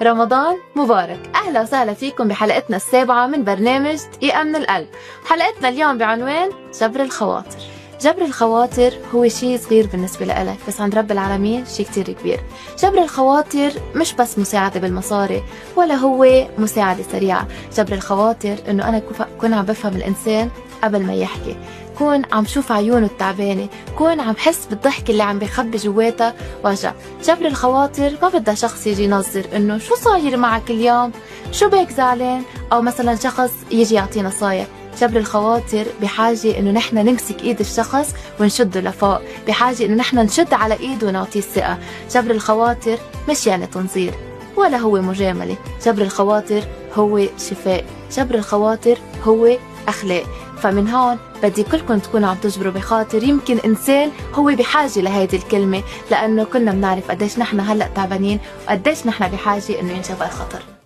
رمضان مبارك. أهلا وسهلا فيكم بحلقتنا السابعة من برنامج دقيقة من القلب. حلقتنا اليوم بعنوان جبر الخواطر. جبر الخواطر هو شيء صغير بالنسبة لإلك، بس عند رب العالمين شيء كتير كبير. جبر الخواطر مش بس مساعدة بالمصاري، ولا هو مساعدة سريعة. جبر الخواطر إنه أنا كون عم بفهم الإنسان قبل ما يحكي، كون عم شوف عيونه التعبانة، كون عم حس بالضحك اللي عم بيخبي جواتها وجع. جبر الخواطر ما بدها شخص يجي ينظر إنه شو صاير معك اليوم، شو بيك زعلان، أو مثلا شخص يجي يعطي نصايح. جبر الخواطر بحاجة إنه نحن نمسك إيد الشخص ونشده لفوق، بحاجة إنه نحن نشد على إيده ونعطيه الثقة. جبر الخواطر مش يعني تنظير، ولا هو مجاملة. جبر الخواطر هو شفاء، جبر الخواطر هو أخلاق. فمن هون بدي كلكم تكونوا عم تجبروا بخاطر يمكن إنسان هو بحاجة لهيدي الكلمة، لأنه كلنا بنعرف قديش نحن هلأ تعبانين وقديش نحن بحاجة إنه ينجبر خطر.